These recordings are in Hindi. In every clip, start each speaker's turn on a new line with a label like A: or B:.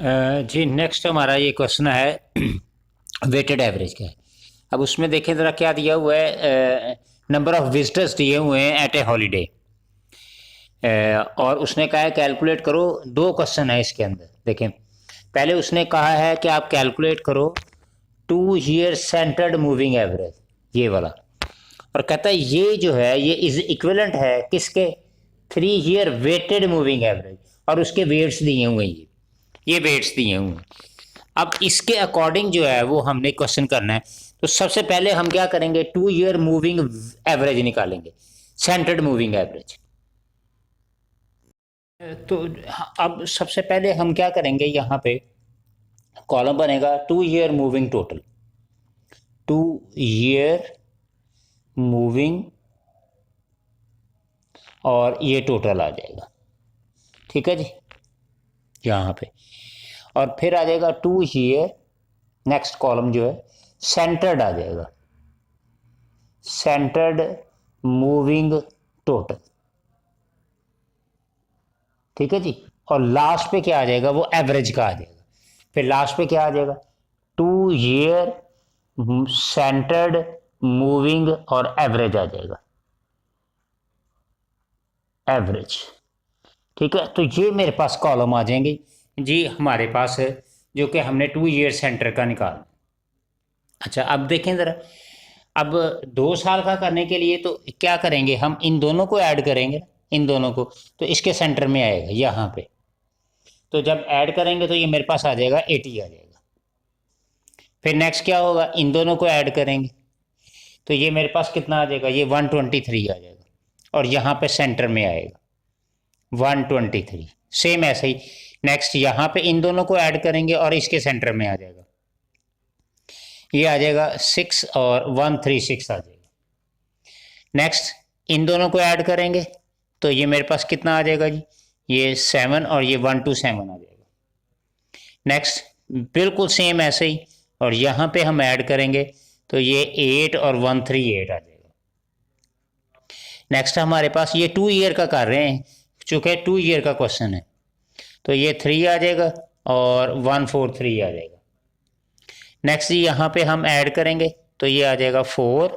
A: जी नेक्स्ट हमारा ये क्वेश्चन है वेटेड एवरेज का है। अब उसमें देखें ज़रा क्या दिया हुआ है, नंबर ऑफ विजिटर्स दिए हुए हैं एट ए हॉलीडे, और उसने कहा है कैलकुलेट करो। दो क्वेश्चन है इसके अंदर। देखें, पहले उसने कहा है कि आप कैलकुलेट करो 2 ईयर सेंटर्ड मूविंग एवरेज, ये वाला, और कहता है ये जो है ये इज इक्विवेलेंट है किसके, 3 ईयर वेटेड मूविंग एवरेज, और उसके वेट्स दिए हुए हैं, ये वेट्स दिए हुए हैं। अब इसके अकॉर्डिंग जो है वो हमने क्वेश्चन करना है। तो सबसे पहले हम क्या करेंगे, 2 ईयर मूविंग एवरेज निकालेंगे, सेंटर्ड मूविंग एवरेज। तो अब सबसे पहले हम क्या करेंगे, यहाँ पे कॉलम बनेगा 2 year moving total, 2 year moving, और ये टोटल आ जाएगा, ठीक है जी, यहाँ पे। और फिर आ जाएगा 2 ईयर, नेक्स्ट कॉलम जो है सेंटर्ड आ जाएगा, सेंटर्ड मूविंग टोटल, ठीक है जी। और लास्ट पे क्या आ जाएगा, वो एवरेज का आ जाएगा। फिर लास्ट पे क्या आ जाएगा, 2 ईयर सेंटर्ड मूविंग और एवरेज आ जाएगा, एवरेज, ठीक है। तो ये मेरे पास कॉलम आ जाएंगे जी हमारे पास है, जो कि हमने 2 ईयर सेंटर का निकालना। अच्छा, अब देखें ज़रा, अब 2 साल का करने के लिए तो क्या करेंगे, हम इन दोनों को ऐड करेंगे, इन दोनों को, तो इसके सेंटर में आएगा यहाँ पे। तो जब ऐड करेंगे तो ये मेरे पास आ जाएगा 80 आ जाएगा। फिर नेक्स्ट क्या होगा, इन दोनों को ऐड करेंगे तो ये मेरे पास कितना आ जाएगा, ये 123 आ जाएगा, और यहाँ पे सेंटर में आएगा 123। सेम ऐसे ही नेक्स्ट यहाँ पे इन दोनों को ऐड करेंगे और इसके सेंटर में आ जाएगा, ये आ जाएगा 6 और 136 आ जाएगा। नेक्स्ट इन दोनों को ऐड करेंगे तो ये मेरे पास कितना आ जाएगा जी, ये 7 और ये 127 आ जाएगा। नेक्स्ट बिल्कुल सेम ऐसे ही, और यहाँ पे हम ऐड करेंगे तो ये 8 और 138 आ जाएगा। नेक्स्ट हमारे पास ये 2 ईयर का कर रहे हैं, चूंकि 2 ईयर का क्वेश्चन है, तो ये 3 आ जाएगा और 143 आ जाएगा। नेक्स्ट यहाँ पे हम ऐड करेंगे तो ये आ जाएगा 4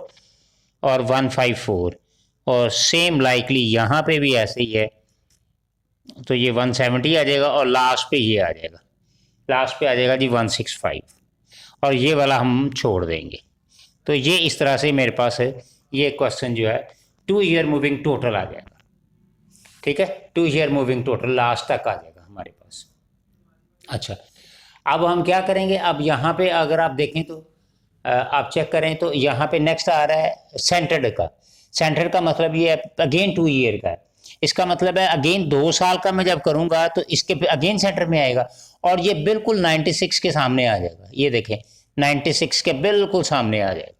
A: और 154, और सेम लाइकली यहाँ पे भी ऐसे ही है, तो ये 170 आ जाएगा, और लास्ट पे ये आ जाएगा, लास्ट पे आ जाएगा जी 165, और ये वाला हम छोड़ देंगे। तो ये इस तरह से मेरे पास है, ये क्वेश्चन जो है 2 ईयर मूविंग टोटल आ जाएगा, ठीक है। 2 ईयर मूविंग टोटल लास्ट तक आ जाएगा हमारे पास। अच्छा, अब हम क्या करेंगे, अब यहाँ पे अगर आप देखें तो आप चेक करें तो यहाँ पे नेक्स्ट आ रहा है सेंटर्ड का। सेंटर्ड का मतलब ये अगेन 2 ईयर का है, इसका मतलब है अगेन 2 साल का मैं जब करूँगा तो इसके अगेन सेंटर में आएगा, और ये बिल्कुल 96 के सामने आ जाएगा। ये देखें 96 के बिल्कुल सामने आ जाएगा।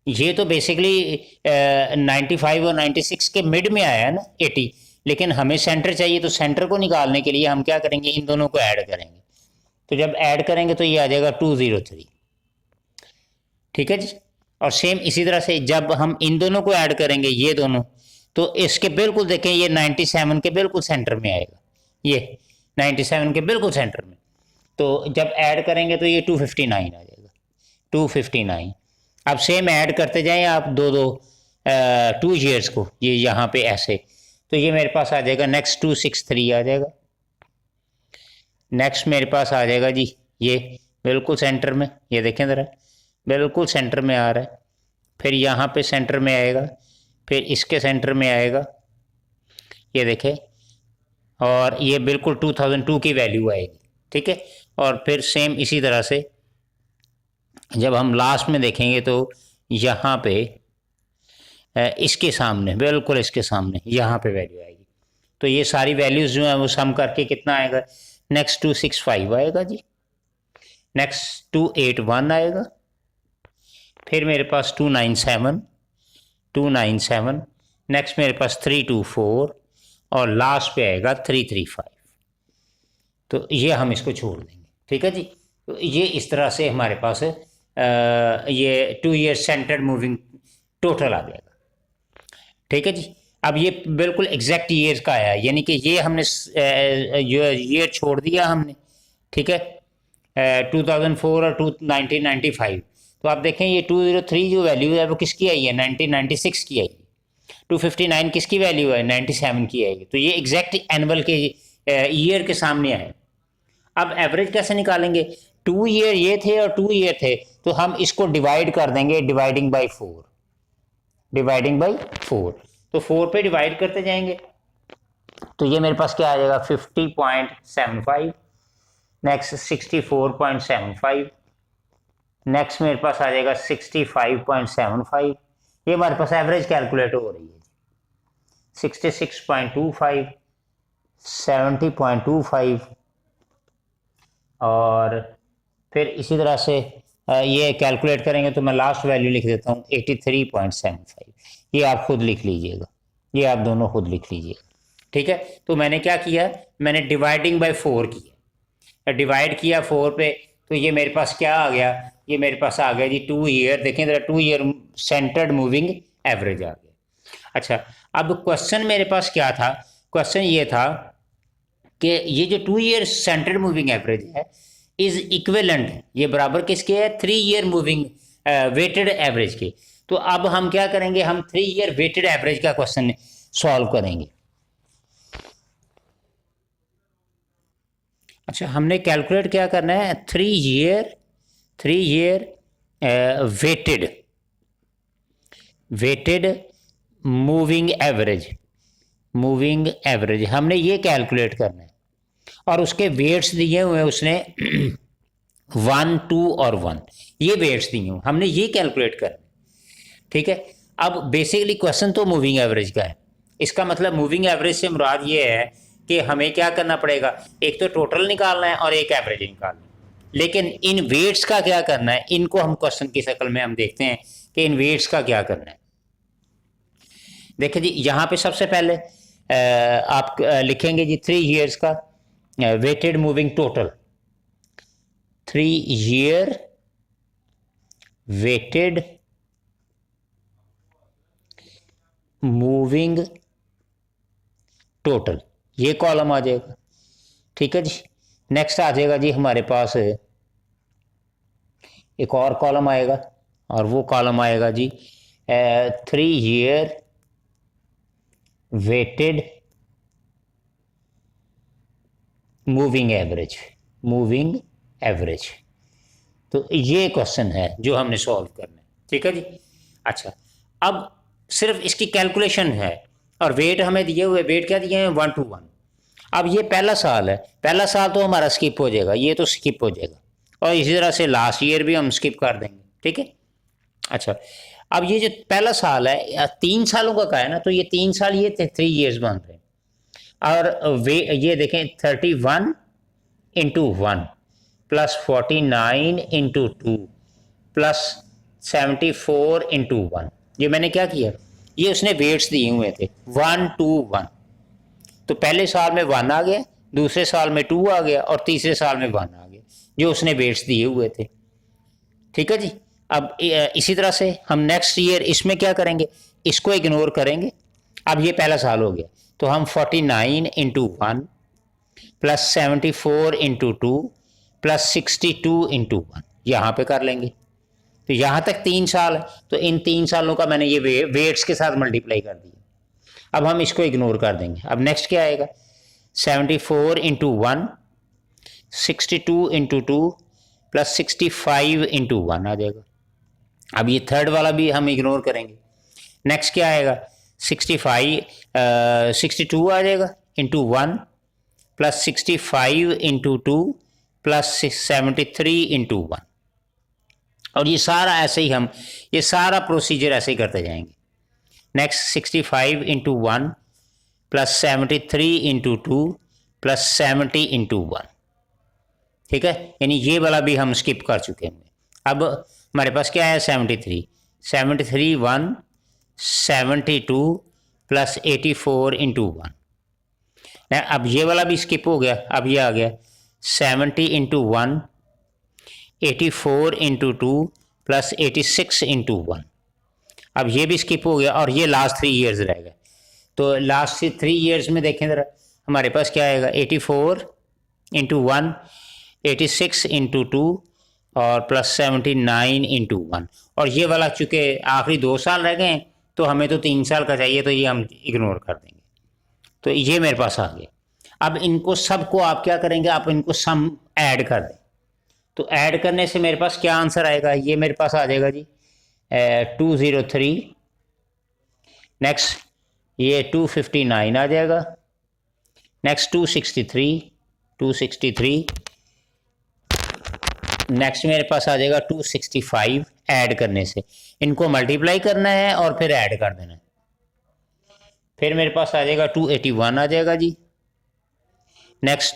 A: ये तो बेसिकली 95 और 96 के मिड में आया है ना, 80, लेकिन हमें सेंटर चाहिए, तो सेंटर को निकालने के लिए हम क्या करेंगे, इन दोनों को ऐड करेंगे। तो जब ऐड करेंगे तो ये आ जाएगा 203, ठीक है जी। और सेम इसी तरह से जब हम इन दोनों को ऐड करेंगे, ये दोनों, तो इसके बिल्कुल देखें ये 97 के बिल्कुल सेंटर में आएगा, ये 97 के बिल्कुल सेंटर में। तो जब ऐड करेंगे तो ये 259 आ जाएगा, 259। अब सेम ऐड करते जाएं आप दो दो 2 ईयर्स को, ये यहाँ पे ऐसे, तो ये मेरे पास आ जाएगा नेक्स्ट 263 आ जाएगा। नेक्स्ट मेरे पास आ जाएगा जी ये बिल्कुल सेंटर में, ये देखें ज़रा बिल्कुल सेंटर में आ रहा है। फिर यहाँ पे सेंटर में आएगा, फिर इसके सेंटर में आएगा, ये देखें, और ये बिल्कुल 2002 की वैल्यू आएगी, ठीक है। और फिर सेम इसी तरह से जब हम लास्ट में देखेंगे तो यहाँ पे इसके सामने, बिल्कुल इसके सामने यहाँ पे वैल्यू आएगी। तो ये सारी वैल्यूज़ जो हैं वो सम करके कितना आएगा, नेक्स्ट 265 आएगा जी, नेक्स्ट 281 आएगा, फिर मेरे पास 297, नेक्स्ट मेरे पास 324, और लास्ट पे आएगा 335। तो ये हम इसको छोड़ देंगे, ठीक है जी। तो ये इस तरह से हमारे पास ये 2 ईयर सेंटर्ड मूविंग टोटल आ जाएगा, ठीक है जी। अब ये बिल्कुल एग्जैक्ट ईयर का आया, यानी कि ये हमने ईयर छोड़ दिया हमने, ठीक है, 2004 और 1995। तो आप देखें ये 203 जो वैल्यू है वो किसकी आई है, 1996 की आई है। 259 किसकी वैल्यू है, 97 की आएगी। तो ये एग्जैक्ट एनुअल के ईयर के सामने आए। अब एवरेज कैसे निकालेंगे, 2 ईयर ये थे और 2 ईयर थे, तो हम इसको डिवाइड कर देंगे, डिवाइडिंग बाई 4, डिवाइडिंग बाई 4। तो 4 पे डिवाइड करते जाएंगे, तो ये मेरे पास क्या आ जाएगा, 50.75, नेक्स्ट 64.75, नेक्स्ट मेरे पास आ जाएगा 65.75। ये हमारे पास एवरेज कैलकुलेट हो रही है, 66.25, 70.25, और फिर इसी तरह से ये कैलकुलेट करेंगे तो मैं लास्ट वैल्यू लिख देता हूँ 83.75। ये आप खुद लिख लीजिएगा, ये आप दोनों खुद लिख लीजिएगा, ठीक है। तो मैंने क्या किया, मैंने डिवाइडिंग बाय 4 किया, डिवाइड किया 4 पे, तो ये मेरे पास क्या आ गया, ये मेरे पास आ गया जी 2 ईयर। देखें जरा, 2 ईयर सेंटर्ड मूविंग एवरेज आ गया। अच्छा, अब क्वेश्चन मेरे पास क्या था, क्वेश्चन ये था कि ये जो 2 ईयर सेंटर्ड मूविंग एवरेज है इज इक्विवेलेंट, ये बराबर किसके है, 3 ईयर मूविंग वेटेड एवरेज के। तो अब हम क्या करेंगे, हम 3 ईयर वेटेड एवरेज का क्वेश्चन सॉल्व करेंगे। अच्छा, हमने कैलकुलेट क्या करना है, 3 ईयर वेटेड मूविंग एवरेज हमने ये कैलकुलेट करना है, और उसके वेट्स दिए हुए हैं उसने 1, 2 और 1, ये वेट्स दिए हुए, हमने ये कैलकुलेट करना है, ठीक है। अब बेसिकली क्वेश्चन तो मूविंग एवरेज का है, इसका मतलब मूविंग एवरेज से मुराद ये है कि हमें क्या करना पड़ेगा, एक तो टोटल निकालना है और एक एवरेज निकालना है। लेकिन इन वेट्स का क्या करना है, इनको हम क्वेश्चन की शक्ल में हम देखते हैं कि इन वेट्स का क्या करना है। देखिए जी, यहाँ पे सबसे पहले आप लिखेंगे जी 3 ईयर्स का weighted moving total, 3 year weighted moving total, ये कॉलम आ जाएगा, ठीक है जी। नेक्स्ट आ जाएगा जी हमारे पास एक और कॉलम आएगा, और वो कॉलम आएगा जी 3 ईयर वेटेड मूविंग एवरेज। तो ये क्वेश्चन है जो हमने सॉल्व करना है, ठीक है जी। अच्छा, अब सिर्फ इसकी कैलकुलेशन है, और वेट हमें दिए हुए, वेट क्या दिए हैं, 1 to 1। अब ये पहला साल है, पहला साल तो हमारा स्किप हो जाएगा, ये तो स्किप हो जाएगा, और इसी तरह से लास्ट ईयर भी हम स्किप कर देंगे, ठीक है। अच्छा, अब ये जो पहला साल है 3 सालों का है ना, तो ये 3 साल ये 3 ईयर्स बन रहे हैं, और वे ये देखें 31 into 1 plus 49 into 2 plus 74 into 1। ये मैंने क्या किया, ये उसने वेट्स दिए हुए थे 1 to 1, तो पहले साल में 1 आ गया, दूसरे साल में 2 आ गया, और तीसरे साल में 1 आ गया, जो उसने वेट्स दिए हुए थे, ठीक है जी। अब इसी तरह से हम नेक्स्ट ईयर इसमें क्या करेंगे, इसको इग्नोर करेंगे। अब ये पहला साल हो गया, तो हम 49 into 1 plus 74 into 2 plus 62 into 1 यहाँ पे कर लेंगे। तो यहाँ तक 3 साल है, तो इन 3 सालों का मैंने ये वेट्स के साथ मल्टीप्लाई कर दिया। अब हम इसको इग्नोर कर देंगे। अब नेक्स्ट क्या आएगा, 74 इंटू 1, 62 इंटू 2 प्लस 65 इंटू 1 आ जाएगा। अब ये थर्ड वाला भी हम इग्नोर करेंगे। नेक्स्ट क्या आएगा, 62 आ जाएगा into 1 plus 65 into 2 plus 73 into 1, और ये सारा ऐसे ही हम ये सारा प्रोसीजर ऐसे ही करते जाएंगे। Next 65 into 1 plus 73 into 2 plus 70 into 1, ठीक है, यानी ये वाला भी हम स्किप कर चुके हैं। अब हमारे पास क्या है, 73 1 72 प्लस 84 इंटू 1। अब ये वाला भी स्किप हो गया। अब ये आ गया 70 इंटू 1, 84 इंटू 2 प्लस 86 इंटू 1। अब ये भी स्किप हो गया, और ये लास्ट 3 ईयर्स रह गए। तो लास्ट 3 ईयर्स में देखें ज़रा, हमारे पास क्या आएगा, 84 इंटू 1, 86 इंटू 2 और प्लस 79 इंटू 1। और ये वाला चूँकि आखिरी 2 साल रह गए हैं तो हमें तो 3 साल का चाहिए, तो ये हम इग्नोर कर देंगे। तो ये मेरे पास आ गया। अब इनको सबको आप क्या करेंगे, आप इनको सम ऐड कर दें। तो ऐड करने से मेरे पास क्या आंसर आएगा, ये मेरे पास आ जाएगा जी 203। नेक्स्ट ये 259 आ जाएगा। नेक्स्ट 263 नेक्स्ट मेरे पास आ जाएगा 265 ऐड करने से। इनको मल्टीप्लाई करना है और फिर ऐड कर देना है। फिर मेरे पास आ जाएगा 281 आ जाएगा जी। नेक्स्ट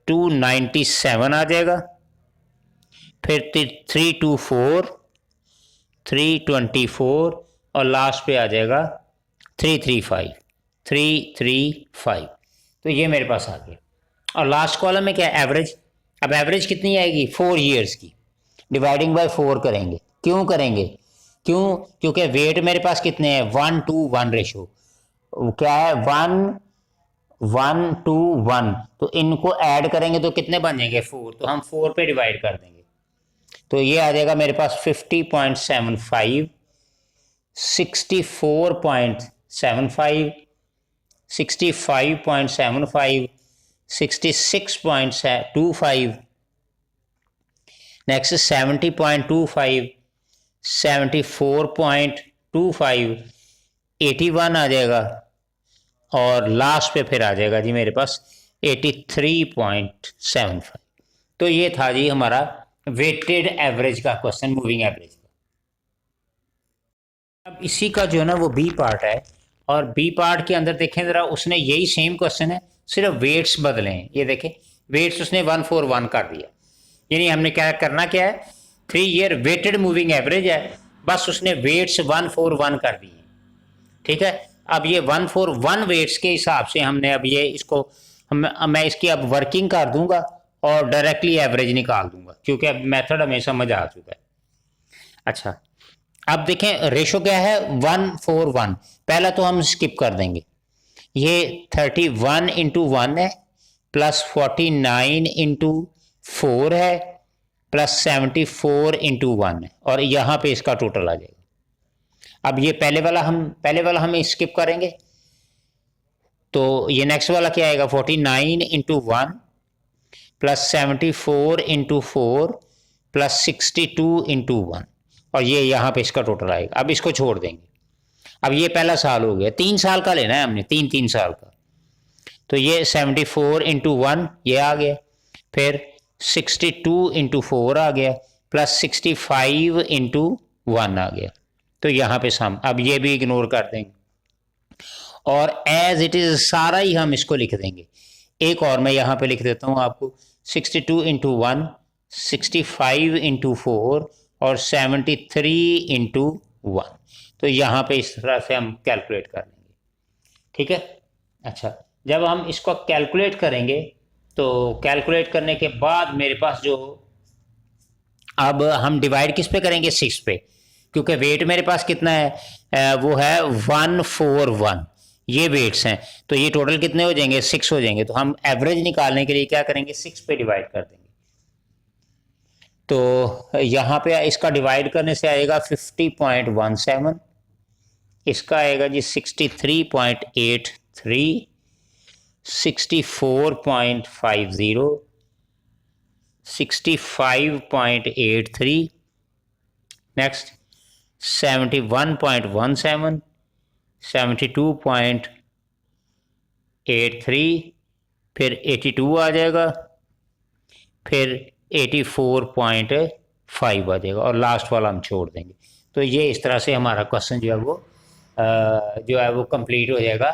A: 297 आ जाएगा। फिर 324 और लास्ट पे आ जाएगा 335। तो ये मेरे पास आ गया। और लास्ट कॉलम में क्या है, एवरेज। अब एवरेज कितनी आएगी, 4 ईयर्स की, डिवाइडिंग बाय 4 करेंगे। क्यों करेंगे, क्योंकि वेट मेरे पास कितने हैं, 1:1 रेशो। क्या है, 1:1। तो इनको ऐड करेंगे तो कितने बन जाएंगे, 4। तो हम 4 पे डिवाइड कर देंगे। तो ये आ जाएगा मेरे पास 50.75, 64.75, 65.75, 66.25, नेक्स्ट 70.25, 74.25, 81 आ जाएगा। और लास्ट पे फिर आ जाएगा जी मेरे पास 83.75। तो ये था जी हमारा वेटेड एवरेज का क्वेश्चन, मूविंग एवरेज का। अब इसी का जो है ना वो बी पार्ट है, और बी पार्ट के अंदर देखें ज़रा, उसने यही सेम क्वेश्चन है, सिर्फ वेट्स बदले हैं। ये देखें, वेट्स उसने 141 कर दिया। यानी हमने क्या करना, क्या है, 3 ईयर वेटेड मूविंग एवरेज है, बस उसने वेट्स 141 कर दिए। ठीक है, अब ये 141 वेट्स के हिसाब से हमने अब ये इसको मैं इसकी अब वर्किंग कर दूंगा और डायरेक्टली एवरेज निकाल दूंगा, क्योंकि अब मेथड हमें समझ आ चुका है। अच्छा, अब देखें रेशो क्या है, 1:1। पहला तो हम स्किप कर देंगे। ये 31 इंटू 1 है, प्लस 49 इंटू 4 है, प्लस 74 इंटू 1 है, और यहाँ पे इसका टोटल आ जाएगा। अब ये पहले वाला हम स्किप करेंगे, तो ये नेक्स्ट वाला क्या आएगा, 49 into 1 plus 74 into 4 plus 62 into 1, और ये यहाँ पे इसका टोटल आएगा। अब इसको छोड़ देंगे। अब ये पहला साल हो गया, 3 साल का लेना है हमने, 3 साल का। तो ये 74 इंटू 1 ये आ गया, फिर 62 इंटू 4 आ गया, प्लस 65 इंटू 1 आ गया। तो यहाँ पे सम, अब ये भी इग्नोर कर देंगे और एज इट इज सारा ही हम इसको लिख देंगे। एक और मैं यहाँ पे लिख देता हूँ आपको, 62 इंटू 1, 65 इंटू 4 और 73 इंटू 1। तो यहाँ पे इस तरह से हम कैलकुलेट कर लेंगे। ठीक है, अच्छा, जब हम इसको कैलकुलेट करेंगे तो कैलकुलेट करने के बाद मेरे पास जो, अब हम डिवाइड किस पे करेंगे, 6 पे, क्योंकि वेट मेरे पास कितना है, वो है 141। ये वेट्स हैं, तो ये टोटल कितने हो जाएंगे, 6 हो जाएंगे। तो हम एवरेज निकालने के लिए क्या करेंगे, 6 पे डिवाइड कर देंगे। तो यहाँ पे इसका डिवाइड करने से आएगा 50.17, इसका आएगा जी 63.83, 64.50, 65.83, नेक्स्ट 71.17, 72.83, फिर 82 आ जाएगा, फिर 84.5 आ जाएगा, और लास्ट वाला हम छोड़ देंगे। तो ये इस तरह से हमारा क्वेश्चन जो है वो कंप्लीट हो जाएगा।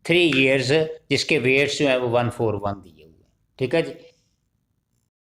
A: 3 ईयर्स जिसके वेट्स जो है वो 141 दिए हुए हैं। ठीक है जी।